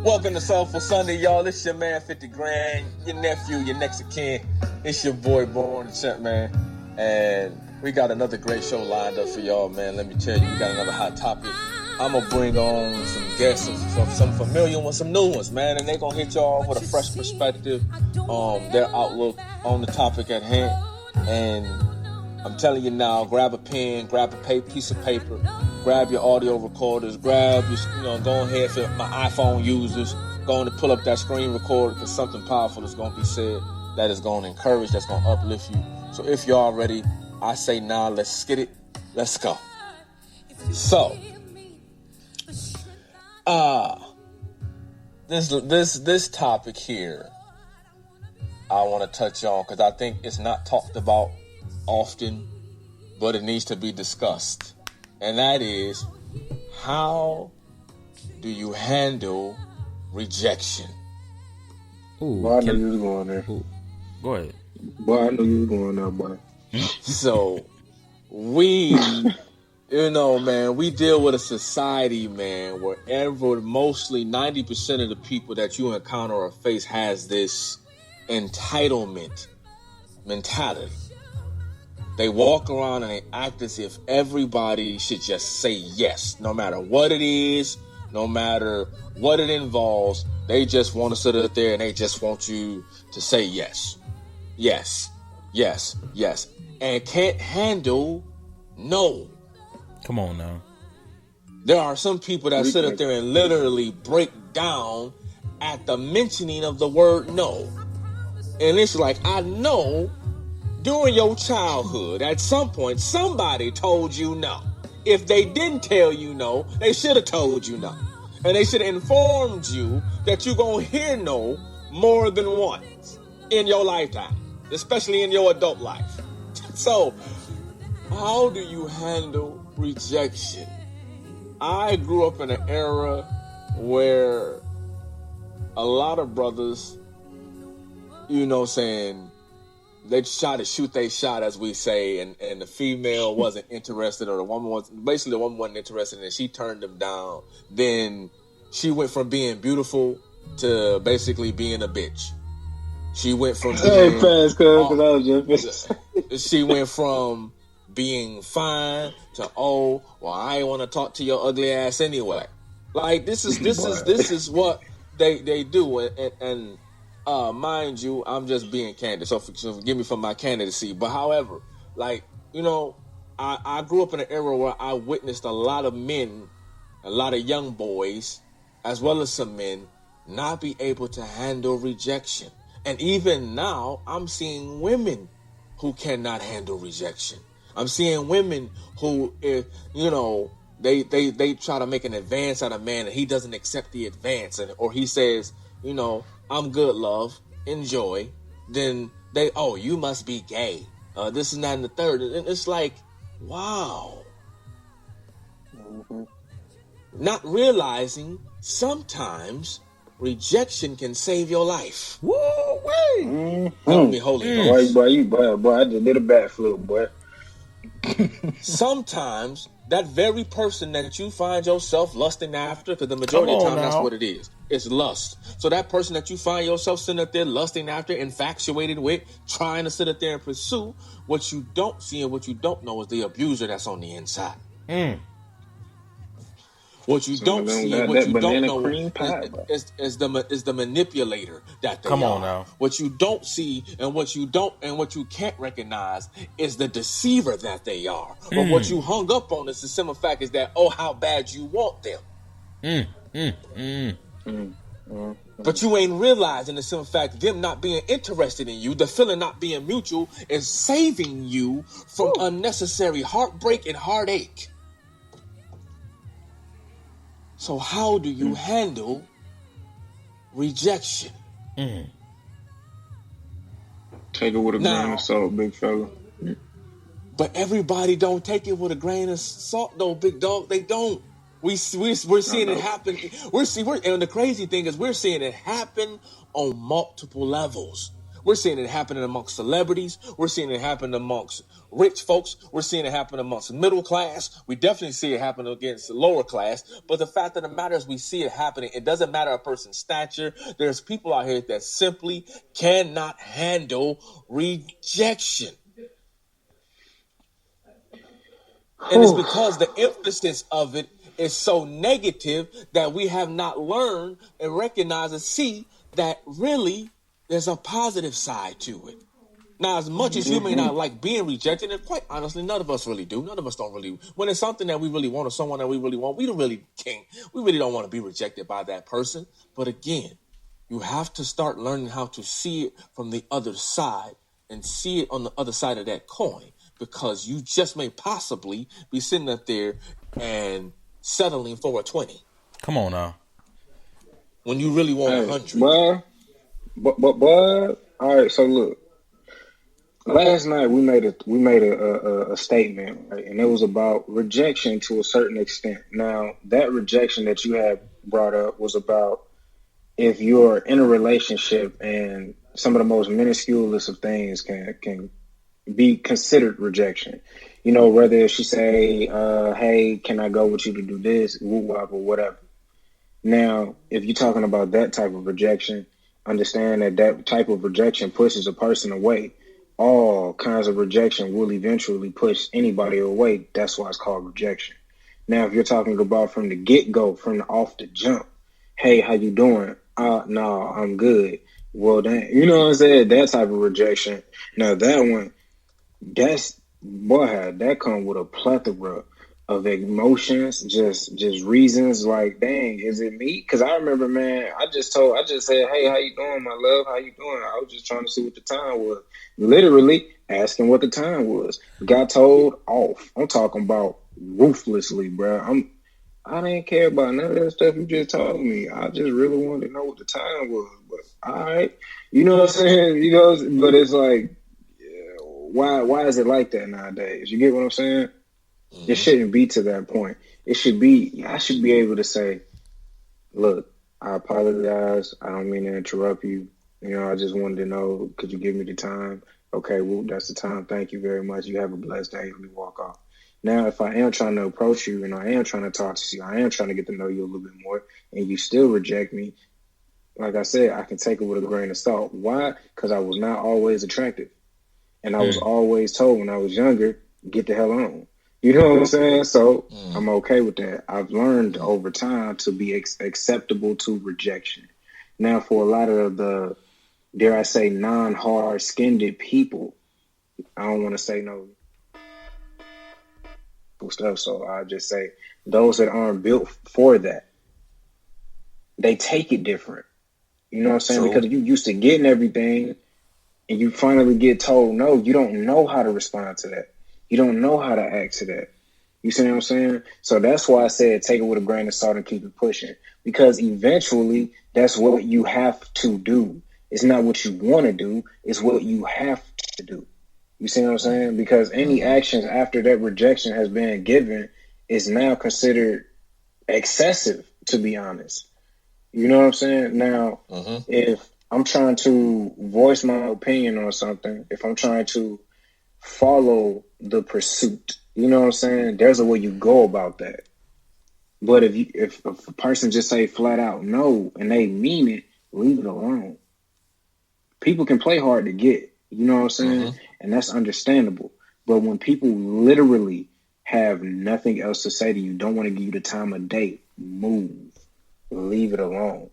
Welcome to Soulful Sunday, y'all. It's your man, 50 Grand, your nephew, your next of kin. It's your boy, Born the Champ, man. And we got another great show lined up for y'all, man. Let me tell you, we got another hot topic. I'm going to bring on some guests, some familiar ones, some new ones, man. And they're going to hit y'all with a fresh perspective, their outlook on the topic at hand. And I'm telling you now, grab a pen, grab a piece of paper, grab your audio recorders, grab your, go ahead for my iPhone users, going to pull up that screen recorder because something powerful is going to be said that is going to encourage, that's going to uplift you. So if y'all ready, I say now, let's get it. Let's go. So, this topic here, I want to touch on because I think it's not talked about often, but it needs to be discussed. And that is, how do you handle rejection? Ooh, boy, I know you was going there. Ooh. Go ahead. Boy, I know you was going there, boy. So, we deal with a society, man, where mostly 90% of the people that you encounter or face has this entitlement mentality. They walk around and they act as if everybody should just say yes, no matter what it is, no matter what it involves. They just want to sit up there and they just want you to say yes, yes, yes, yes, and can't handle no. Come on now. There are some people that sit up there and literally break down at the mentioning of the word no. And it's like, I know during your childhood, at some point, somebody told you no. If they didn't tell you no, they should have told you no. And they should have informed you that you're going to hear no more than once in your lifetime, especially in your adult life. So, how do you handle rejection? I grew up in an era where a lot of brothers, they try to shoot their shot, as we say, and the female wasn't interested, or the woman wasn't interested, and she turned them down. Then she went from being beautiful to basically being a bitch. She went from she went from being fine to I ain't want to talk to your ugly ass anyway. Like this is what they do, and mind you, I'm just being candid, so forgive me for my candidacy. But however, I grew up in an era where I witnessed a lot of men, a lot of young boys, as well as some men, not be able to handle rejection. And even now, I'm seeing women who cannot handle rejection. I'm seeing women who, they try to make an advance at a man and he doesn't accept the advance, or he says, I'm good, love, enjoy. Then you must be gay. This is that and the third. And it's like, wow. Mm-hmm. Not realizing sometimes rejection can save your life. Woo-wee! Mm-hmm. Help me, Holy Ghost. Boy, I just did a backflip, boy. Sometimes that very person that you find yourself lusting after, because the majority of the time that's what it is. It's lust. So that person that you find yourself sitting up there lusting after, infatuated with, trying to sit up there and pursue, what you don't see and what you don't know is the abuser that's on the inside. What you don't see and what you don't know is the manipulator that they are. Come on now. What you don't see and what you can't recognize is the deceiver that they are. But what you hung up on is the simple fact is that, how bad you want them. But you ain't realizing the simple fact them not being interested in you, the feeling not being mutual, is saving you from unnecessary heartbreak and heartache. So how do you handle rejection? Take it with a grain of salt, big fella. But everybody don't take it with a grain of salt, though, big dog. They don't. We're seeing it happen. And the crazy thing is we're seeing it happen on multiple levels. We're seeing it happening amongst celebrities. We're seeing it happen amongst rich folks. We're seeing it happen amongst middle class. We definitely see it happen against the lower class. But the fact of the matter is we see it happening. It doesn't matter a person's stature. There's people out here that simply cannot handle rejection. And it's because the emphasis of it is so negative that we have not learned and recognized and see that really there's a positive side to it. Now, as much as you may not like being rejected, and quite honestly, none of us really do. None of us don't really. When it's something that we really want or someone that we really want, we really don't want to be rejected by that person. But again, you have to start learning how to see it from the other side and see it on the other side of that coin, because you just may possibly be sitting up there and settling for a 20. Come on now. When you really want 100. Well, but all right, so look. Last night we made a statement, right? And it was about rejection to a certain extent. Now, that rejection that you had brought up was about if you're in a relationship and some of the most minusculest of things can be considered rejection. You know, whether she say, hey, can I go with you to do this, woo-wop, or whatever. Now, if you're talking about that type of rejection, understand that type of rejection pushes a person away. All kinds of rejection will eventually push anybody away. That's why it's called rejection. Now, if you're talking about from the get-go, from the off the jump, hey, how you doing? No, I'm good. Well, then, you know what I'm saying? That type of rejection. Now, that one, that come with a plethora of emotions, just reasons like, dang, is it me? Because I remember, man, I just said, hey, how you doing, my love? How you doing? I was just trying to see what the time was. Literally asking what the time was. Got told off. I'm talking about ruthlessly, bro. I didn't care about none of that stuff you just told me. I just really wanted to know what the time was. But all right, you know what I'm saying? You know, but it's like, why is it like that nowadays? You get what I'm saying? It shouldn't be to that point. It should be, I should be able to say, look, I apologize. I don't mean to interrupt you. You know, I just wanted to know, could you give me the time? Okay, well, that's the time. Thank you very much. You have a blessed day. Let me walk off. Now, if I am trying to approach you and I am trying to talk to you, I am trying to get to know you a little bit more, and you still reject me, like I said, I can take it with a grain of salt. Why? Because I was not always attractive. And I was always told when I was younger, get the hell on. You know what I'm saying? So I'm okay with that. I've learned over time to be acceptable to rejection. Now, for a lot of the, dare I say, non-hard skinned people, I don't want to say no stuff. So I just say those that aren't built for that, they take it different. You know what I'm saying? Because you used to getting everything and you finally get told no, you don't know how to respond to that. You don't know how to act to that. You see what I'm saying? So that's why I said take it with a grain of salt and keep it pushing. Because eventually that's what you have to do. It's not what you want to do. It's what you have to do. You see what I'm saying? Because any actions after that rejection has been given is now considered excessive, to be honest. You know what I'm saying? Now, if I'm trying to voice my opinion on something, if I'm trying to follow the pursuit, you know what I'm saying? There's a way you go about that. But if a person just say flat out no and they mean it, leave it alone. People can play hard to get, you know what I'm saying? And that's understandable. But when people literally have nothing else to say to you, don't want to give you the time of day, move. Leave it alone.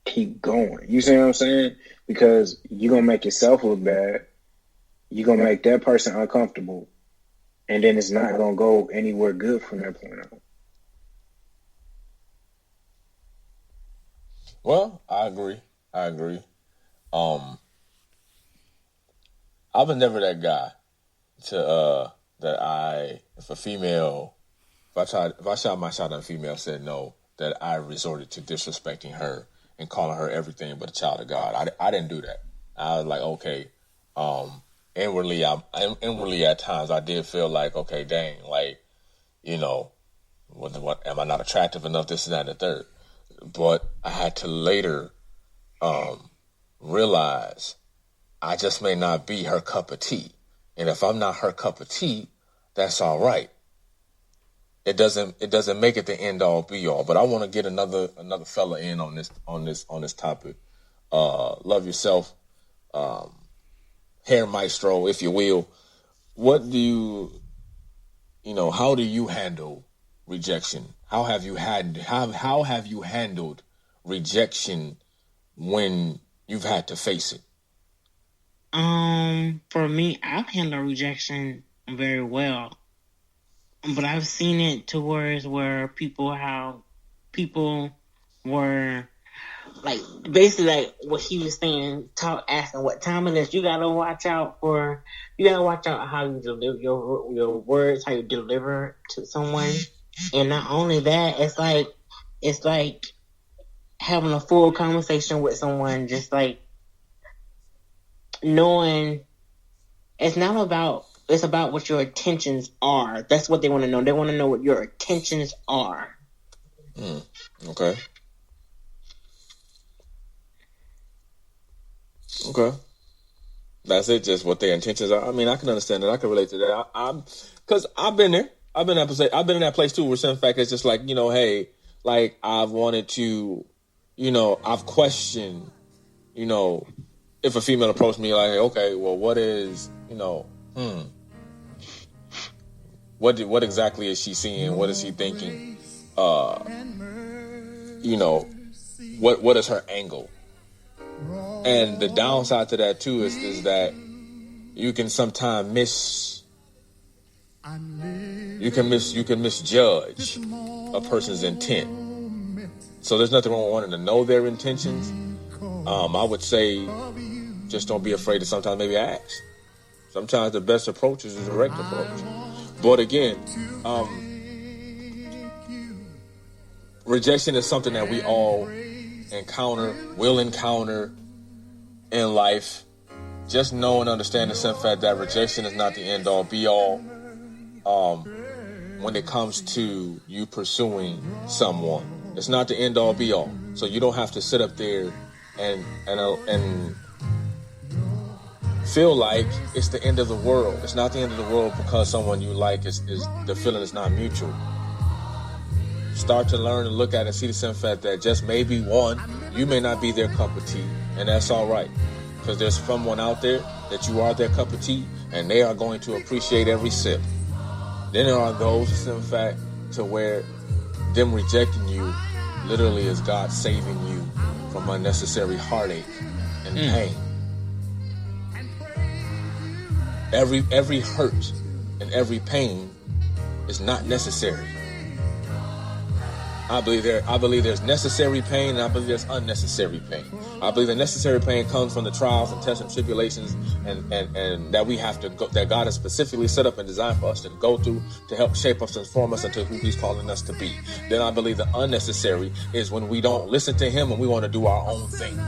Keep going. You see what I'm saying? Because you're going to make yourself look bad. You're going to make that person uncomfortable. And then it's not going to go anywhere good from that point on. Well, I agree. I was never that guy to if I shot my shot and a female said no, that I resorted to disrespecting her and calling her everything but a child of God. I didn't do that. I was like, okay. Inwardly at times I did feel like, okay, dang, like, you know, what am I not attractive enough? This and that and the third. But I had to later realize I just may not be her cup of tea. And if I'm not her cup of tea, that's all right. It doesn't make it the end all be all. But I want to get another fella in on this topic. Love yourself, hair maestro, if you will. What do how do you handle rejection? How have you handled rejection when you've had to face it? For me, I've handled rejection very well. But I've seen it towards where people were like basically like what he was saying, asking what time it is. You gotta watch out how you deliver your words, how you deliver to someone. And not only that, it's like having a full conversation with someone, just like knowing it's about what your intentions are. That's what they want to know. They want to know what your intentions are. Okay. Okay. That's it, just what their intentions are. I mean, I can understand that. I can relate to that. Because I've been there. I've been in that place too, where in fact it's just like, hey, like I've wanted to, I've questioned, if a female approached me like, okay, well, what is, what exactly is she seeing? What is she thinking? What is her angle? And the downside to that too is that you can sometimes misjudge a person's intent. So there's nothing wrong with wanting to know their intentions. I would say just don't be afraid to sometimes maybe ask. Sometimes the best approach is a direct approach. But again, rejection is something that we all will encounter in life. Just know and understand the simple fact that rejection is not the end all be all when it comes to you pursuing someone. It's not the end all be all. So you don't have to sit up there and feel like it's the end of the world. It's not the end of the world because someone you like is the feeling is not mutual. Start to learn and look at it and see the simple fact that just maybe one, you may not be their cup of tea, and that's all right. Because there's someone out there that you are their cup of tea, and they are going to appreciate every sip. Then there are those, in fact, to where them rejecting you literally is God saving you from unnecessary heartache and pain. Every hurt and every pain is not necessary. I believe there's necessary pain, and I believe there's unnecessary pain. I believe the necessary pain comes from the trials and tests and tribulations and that we have to go, that God has specifically set up and designed for us to go through to help shape us and form us into who He's calling us to be. Then I believe the unnecessary is when we don't listen to Him and we want to do our own thing.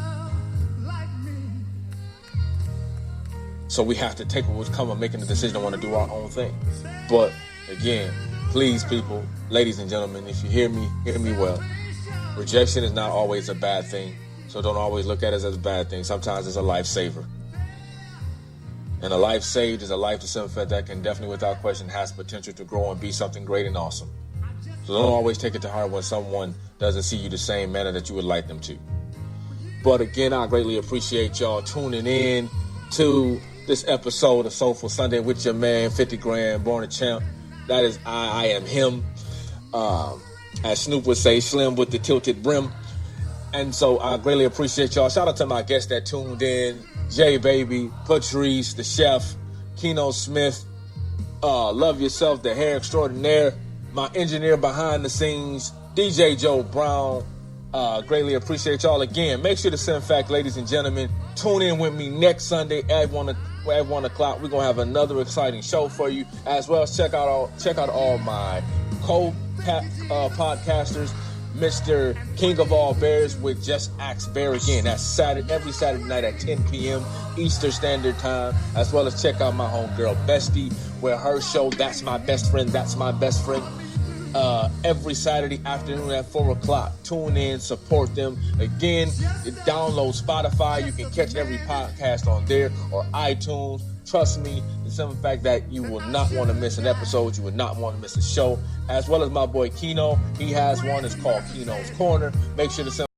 So we have to take what would come of making the decision to want to do our own thing. But again, please, people, ladies and gentlemen, if you hear me well. Rejection is not always a bad thing, so don't always look at it as a bad thing. Sometimes it's a lifesaver. And a life saved is a life to some effect that can definitely, without question, has potential to grow and be something great and awesome. So don't always take it to heart when someone doesn't see you the same manner that you would like them to. But again, I greatly appreciate y'all tuning in to this episode of Soulful Sunday with your man, 50 Grand, Born a Champ. That is I am him. As Snoop would say, slim with the tilted brim. And so I greatly appreciate y'all. Shout out to my guests that tuned in. Jay Baby, Patrice, the chef, Keno Smith, Love Yourself, the hair extraordinaire, my engineer behind the scenes, DJ Joe Brown. Greatly appreciate y'all again. Make sure to send fact, ladies and gentlemen, tune in with me next Sunday at 1 o'clock. We're gonna have another exciting show for you, as well as check out all my co-podcasters, Mr. King of All Bears with Just Ask Bear again. That's every Saturday night at 10 p.m. Eastern Standard Time, as well as check out my homegirl Bestie, where her show That's My Best Friend every Saturday afternoon at 4 o'clock. Tune in, support them. Again, download Spotify. You can catch every podcast on there or iTunes. Trust me, the simple fact that you will not want to miss an episode. You will not want to miss a show. As well as my boy Keno. He has one. It's called Keno's Corner. Make sure to